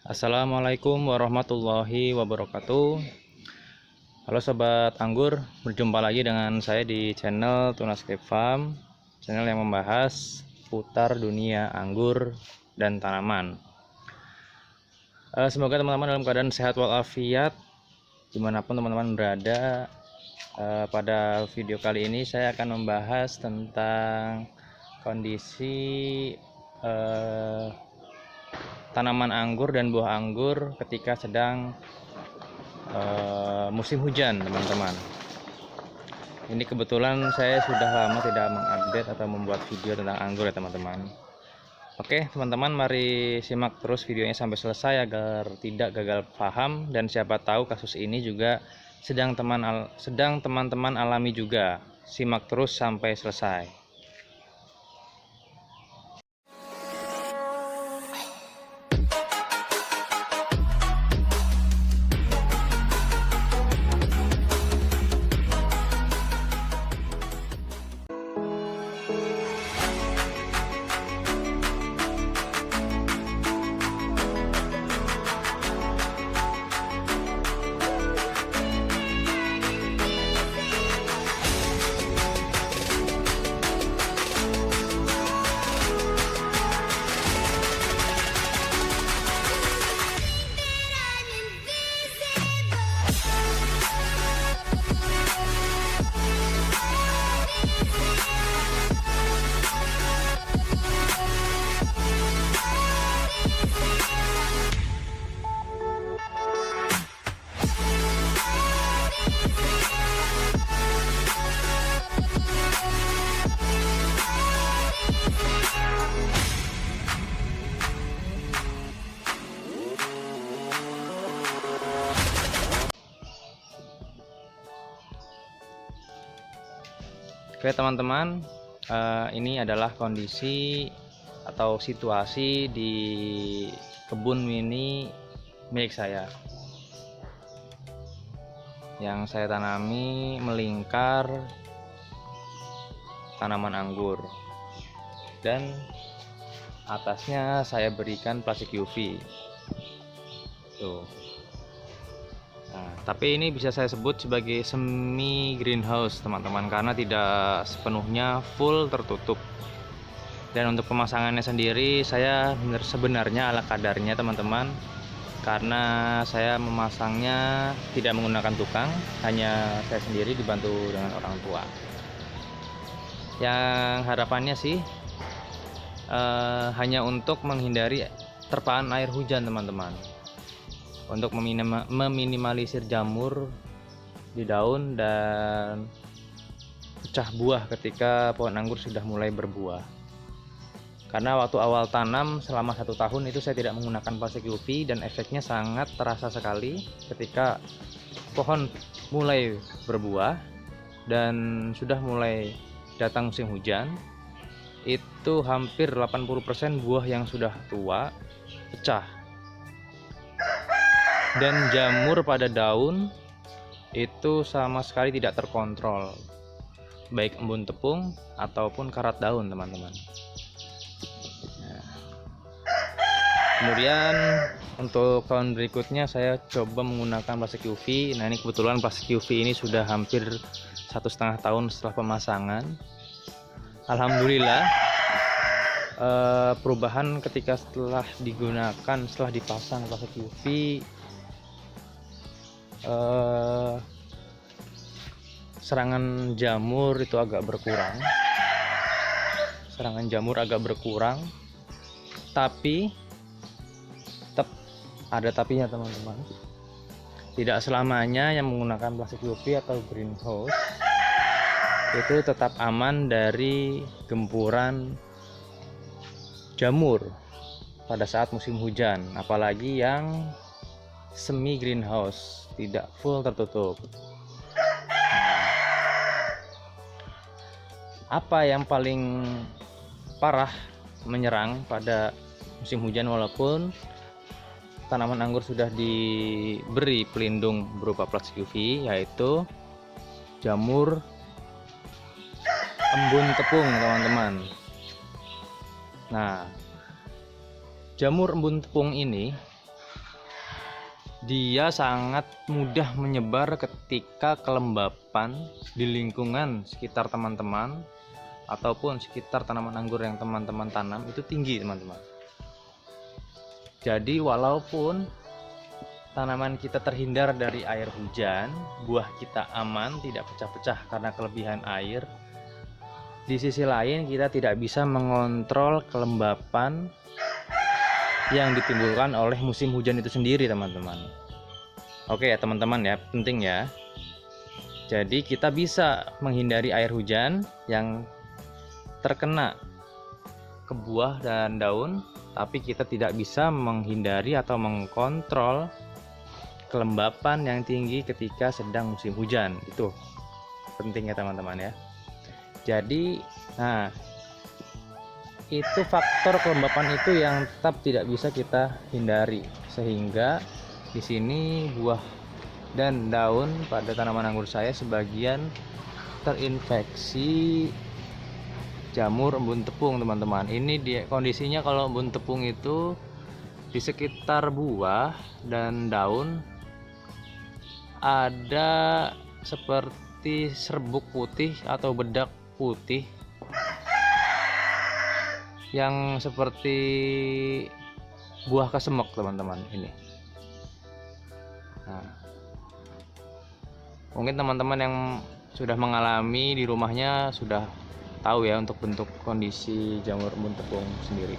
Assalamualaikum warahmatullahi wabarakatuh. Halo sobat anggur, berjumpa lagi dengan saya di channel Tunascape Farm, channel yang membahas putar dunia anggur dan tanaman. Semoga teman-teman dalam keadaan sehat walafiat dimanapun teman-teman berada. Pada video kali ini saya akan membahas tentang kondisi tanaman anggur dan buah anggur ketika sedang musim hujan, teman-teman. Ini kebetulan saya sudah lama tidak mengupdate atau membuat video tentang anggur ya, teman-teman. Oke, teman-teman, mari simak terus videonya sampai selesai agar tidak gagal paham, dan siapa tahu kasus ini juga sedang teman-teman alami juga. Simak terus sampai selesai. Oke teman-teman, ini adalah kondisi atau situasi di kebun mini milik saya yang saya tanami melingkar tanaman anggur, dan atasnya saya berikan plastik UV tuh. Nah, tapi ini bisa saya sebut sebagai semi greenhouse, teman-teman, karena tidak sepenuhnya full tertutup. Dan untuk pemasangannya sendiri saya sebenarnya ala kadarnya, teman-teman, karena saya memasangnya tidak menggunakan tukang, hanya saya sendiri dibantu dengan orang tua. Yang harapannya sih hanya untuk menghindari terpaan air hujan, teman-teman, untuk meminimalisir jamur di daun dan pecah buah ketika pohon anggur sudah mulai berbuah. Karena waktu awal tanam selama 1 tahun itu saya tidak menggunakan plastik UV, dan efeknya sangat terasa sekali ketika pohon mulai berbuah dan sudah mulai datang musim hujan. Itu hampir 80% buah yang sudah tua pecah, dan jamur pada daun itu sama sekali tidak terkontrol, baik embun tepung ataupun karat daun, teman-teman. Nah, kemudian untuk tahun berikutnya saya coba menggunakan plastik UV. Nah, ini kebetulan plastik UV ini sudah hampir 1,5 tahun setelah pemasangan. Alhamdulillah, perubahan ketika setelah dipasang plastik UV, serangan jamur itu agak berkurang. Tapi tetap ada tapinya, teman-teman. Tidak selamanya yang menggunakan plastik UV atau greenhouse itu tetap aman dari gempuran jamur pada saat musim hujan, apalagi yang semi greenhouse, tidak full tertutup. Apa yang paling parah menyerang pada musim hujan walaupun tanaman anggur sudah diberi pelindung berupa plastik UV, yaitu jamur embun tepung, teman-teman. Nah, jamur embun tepung ini dia sangat mudah menyebar ketika kelembapan di lingkungan sekitar teman-teman ataupun sekitar tanaman anggur yang teman-teman tanam itu tinggi, teman-teman. Jadi walaupun tanaman kita terhindar dari air hujan, buah kita aman, tidak pecah-pecah karena kelebihan air, di sisi lain kita tidak bisa mengontrol kelembapan yang ditimbulkan oleh musim hujan itu sendiri, teman-teman. Oke ya teman-teman ya, penting ya. Jadi kita bisa menghindari air hujan yang terkena ke buah dan daun, tapi kita tidak bisa menghindari atau mengkontrol kelembapan yang tinggi ketika sedang musim hujan. Itu penting ya teman-teman ya. Jadi itu faktor kelembapan itu yang tetap tidak bisa kita hindari, sehingga di sini buah dan daun pada tanaman anggur saya sebagian terinfeksi jamur embun tepung, teman-teman. Ini dia kondisinya kalau embun tepung itu di sekitar buah dan daun ada seperti serbuk putih atau bedak putih yang seperti buah kesemek, teman-teman. Ini mungkin teman-teman yang sudah mengalami di rumahnya sudah tahu ya untuk bentuk kondisi jamur embun tepung sendiri.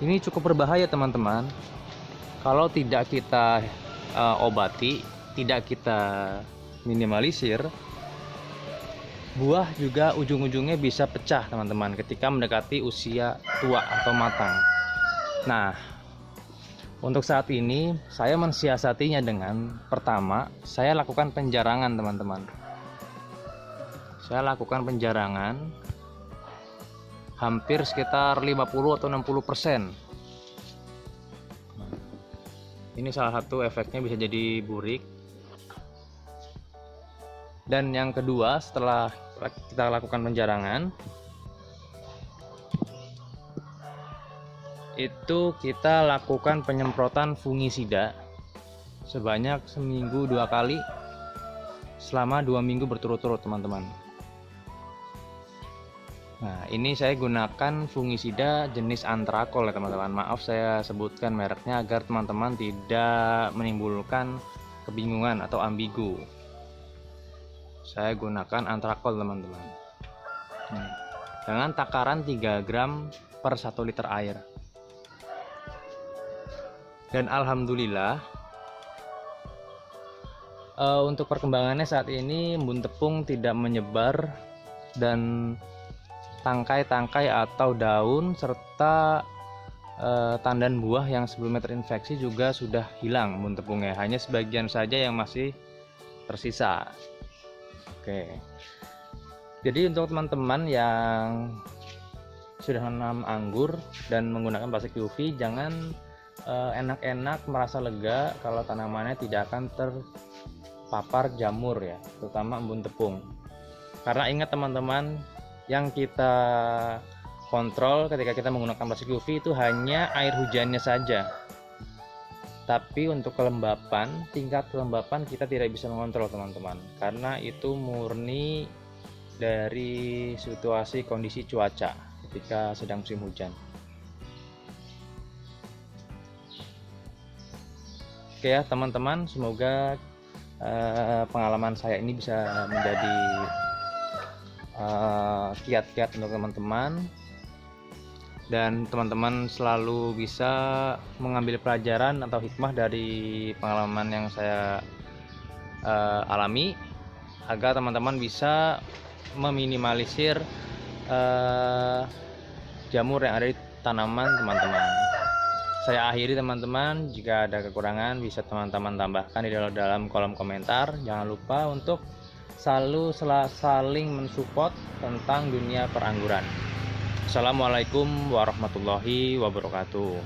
Ini cukup berbahaya, teman-teman. Kalau tidak kita obati, tidak kita minimalisir, buah juga ujung-ujungnya bisa pecah, teman-teman, ketika mendekati usia tua atau matang. Nah, untuk saat ini saya mensiasatinya dengan pertama, saya lakukan penjarangan, teman-teman. Saya lakukan penjarangan hampir sekitar 50 atau 60%. Ini salah satu efeknya bisa jadi burik. Dan yang kedua, setelah kita lakukan penjarangan, itu kita lakukan penyemprotan fungisida sebanyak seminggu 2 kali selama 2 minggu berturut-turut, teman-teman. Nah, ini saya gunakan fungisida jenis antrakol ya, teman-teman. Maaf saya sebutkan mereknya agar teman-teman tidak menimbulkan kebingungan atau ambigu. Saya gunakan antrakol, teman-teman, dengan takaran 3 gram per 1 liter air. Dan alhamdulillah untuk perkembangannya saat ini embun tepung tidak menyebar, dan tangkai-tangkai atau daun serta tandan buah yang sebelumnya terinfeksi juga sudah hilang embun tepungnya. Hanya sebagian saja yang masih tersisa. Oke. Jadi untuk teman-teman yang sudah menanam anggur dan menggunakan plastik UV, jangan enak-enak merasa lega kalau tanamannya tidak akan terpapar jamur ya, terutama embun tepung. Karena ingat teman-teman, yang kita kontrol ketika kita menggunakan plastik UV itu hanya air hujannya saja. Tapi untuk kelembapan, tingkat kelembapan kita tidak bisa mengontrol, teman-teman, karena itu murni dari situasi kondisi cuaca ketika sedang musim hujan. Oke ya teman-teman, semoga pengalaman saya ini bisa menjadi kiat-kiat untuk teman-teman, dan teman-teman selalu bisa mengambil pelajaran atau hikmah dari pengalaman yang saya alami, agar teman-teman bisa meminimalisir jamur yang ada di tanaman teman-teman. Saya akhiri, teman-teman. Jika ada kekurangan bisa teman-teman tambahkan di dalam kolom komentar. Jangan lupa untuk selalu saling mensupport tentang dunia perangguran. Assalamualaikum warahmatullahi wabarakatuh.